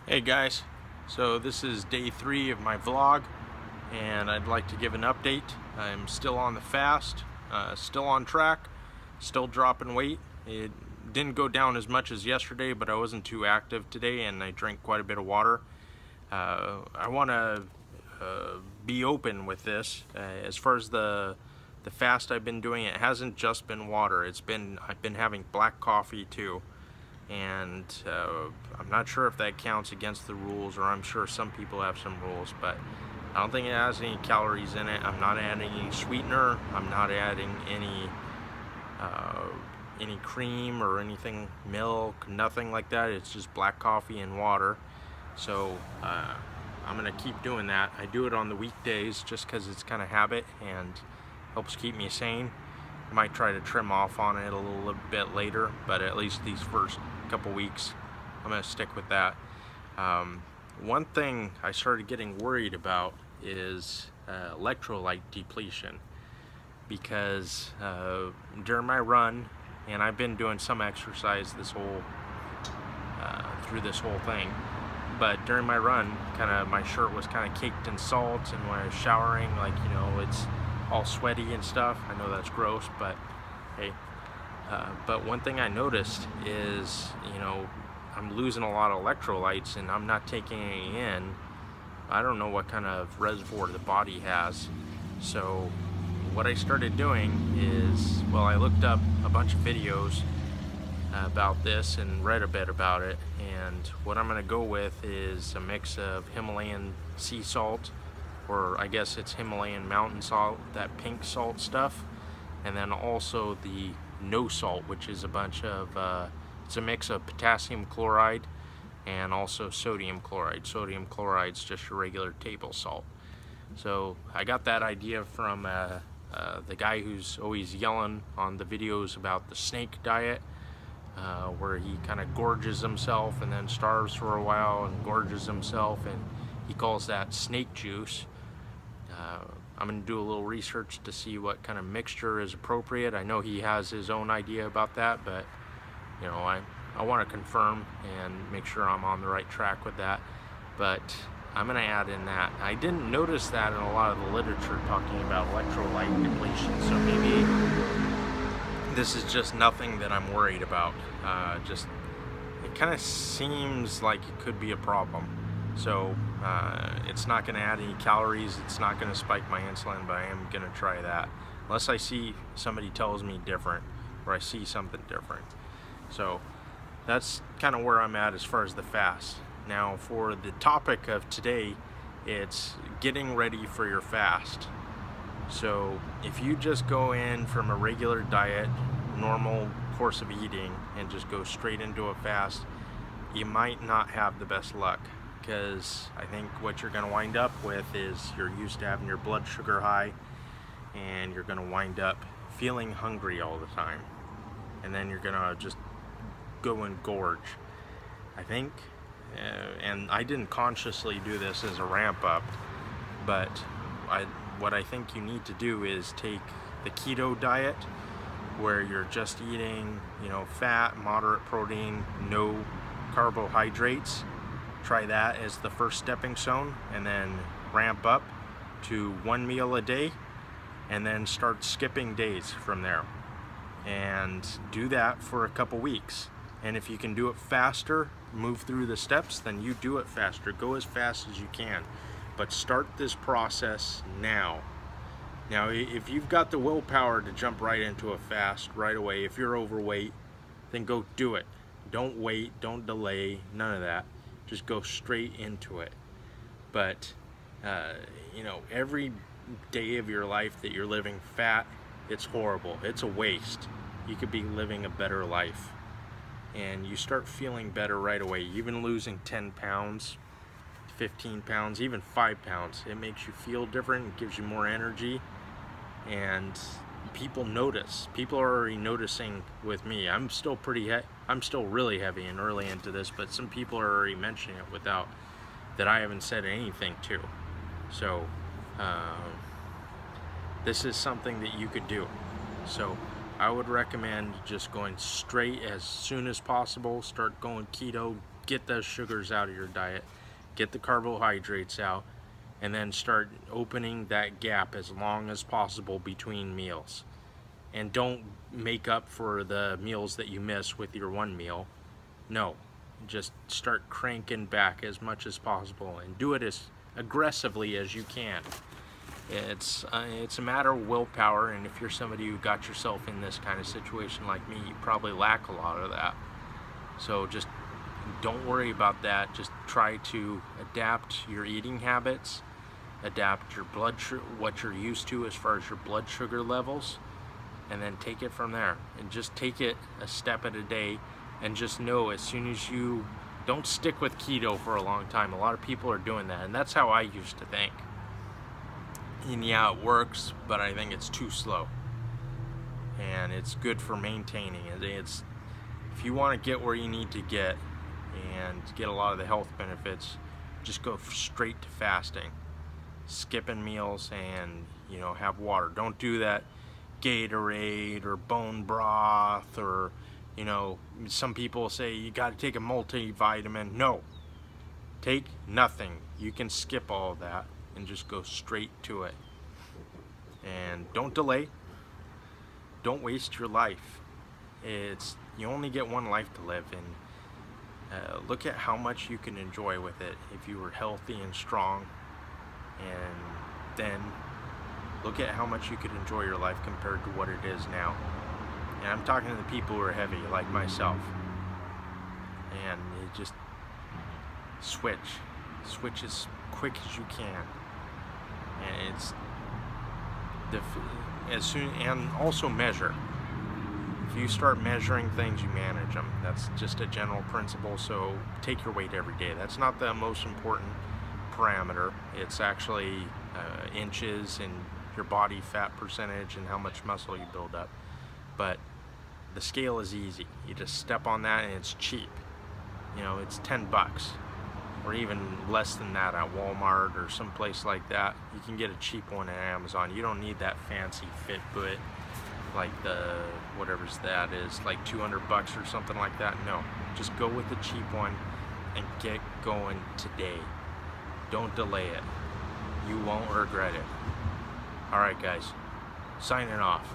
Hey guys, so this is day 3 of my vlog and I'd like to give an update. I'm still on the fast, still on track, still dropping weight. It didn't go down as much as yesterday, but I wasn't too active today and I drank quite a bit of water. I want to be open with this. As far as the fast I've been doing, it hasn't just been water. I've been having black coffee too. And I'm not sure if that counts against the rules, or I'm sure some people have some rules, but I don't think it has any calories in it. I'm not adding any sweetener. I'm not adding any cream or anything, milk, nothing like that. It's just black coffee and water. So I'm gonna keep doing that. I do it on the weekdays just because it's kind of habit and helps keep me sane. I might try to trim off on it a little bit later, but at least these first couple weeks I'm going to stick with that. One thing I started getting worried about is electrolyte depletion, because during my run, and I've been doing some exercise through this whole thing, but during my run, my shirt was kind of caked in salt, and when I was showering, it's all sweaty and stuff. I know that's gross, but hey. But one thing I noticed is, I'm losing a lot of electrolytes and I'm not taking any in. I don't know what kind of reservoir the body has. So what I started doing is, I looked up a bunch of videos about this and read a bit about it. And what I'm going to go with is a mix of Himalayan sea salt, or I guess it's Himalayan mountain salt, that pink salt stuff, and then also the no salt, which is it's a mix of potassium chloride and also sodium chloride. Sodium chloride's just your regular table salt. So I got that idea from the guy who's always yelling on the videos about the snake diet, where he kind of gorges himself and then starves for a while and gorges himself, and he calls that snake juice. I'm going to do a little research to see what kind of mixture is appropriate. I know he has his own idea about that, but I want to confirm and make sure I'm on the right track with that. But I'm going to add in that. I didn't notice that in a lot of the literature talking about electrolyte depletion, so maybe this is just nothing that I'm worried about. It kind of seems like it could be a problem. So it's not going to add any calories, it's not going to spike my insulin, but I am going to try that. Unless I see somebody tells me different, or I see something different. So that's kind of where I'm at as far as the fast. Now for the topic of today, it's getting ready for your fast. So if you just go in from a regular diet, normal course of eating, and just go straight into a fast, you might not have the best luck. Because I think what you're going to wind up with is you're used to having your blood sugar high, and you're going to wind up feeling hungry all the time, and then you're going to just go and gorge, I think. And I didn't consciously do this as a ramp up, but what I think you need to do is take the keto diet, where you're just eating fat, moderate protein, no carbohydrates. Try that as the first stepping stone, and then ramp up to 1 meal a day, and then start skipping days from there, and do that for a couple weeks. And if you can do it faster, move through the steps, then you do it faster. Go as fast as you can, but start this process now. Now if you've got the willpower to jump right into a fast right away, if you're overweight, then go do it. Don't wait, don't delay, none of that. Just go straight into it. But every day of your life that you're living fat, it's horrible. It's a waste. You could be living a better life, and you start feeling better right away. Even losing 10 pounds, 15 pounds, even 5 pounds, it makes you feel different. It gives you more energy, and people notice. People are already noticing with me. I'm still really heavy and early into this, but some people are already mentioning it without that I haven't said anything to. So this is something that you could do. So I would recommend just going straight as soon as possible. Start going keto get those sugars out of your diet, get the carbohydrates out, and then start opening that gap as long as possible between meals. And don't make up for the meals that you miss with your one meal. No, just start cranking back as much as possible and do it as aggressively as you can. It's a matter of willpower, and if you're somebody who got yourself in this kind of situation like me, you probably lack a lot of that. So just don't worry about that. Just try to adapt your eating habits, adapt your blood sugar, what you're used to as far as your blood sugar levels, and then take it from there. And just take it a step at a day, and just know as soon as you don't stick with keto for a long time. A lot of people are doing that, and that's how I used to think. And yeah, it works, but I think it's too slow. And it's good for maintaining it. It's, if you want to get where you need to get and get a lot of the health benefits, just go straight to fasting. Skipping meals and, you know, have water. Don't do that Gatorade or bone broth, or, you know, some people say you got to take a multivitamin. No. Take nothing. You can skip all of that and just go straight to it. And don't delay. Don't waste your life. You only get one life to live, and look at how much you can enjoy with it if you were healthy and strong, and then look at how much you could enjoy your life compared to what it is now. And I'm talking to the people who are heavy like myself, and you just switch as quick as you can. And it's and also measure. If you start measuring things, you manage them. That's just a general principle. So take your weight every day. That's not the most important parameter. It's actually inches and your body fat percentage and how much muscle you build up. But the scale is easy. You just step on that, and it's cheap. You know, it's $10 or even less than that at Walmart or someplace like that. You can get a cheap one at Amazon. You don't need that fancy Fitbit, like the whatever's that is, like $200 or something like that. No, just go with the cheap one and get going today. Don't delay it. You won't regret it. All right, guys, signing off.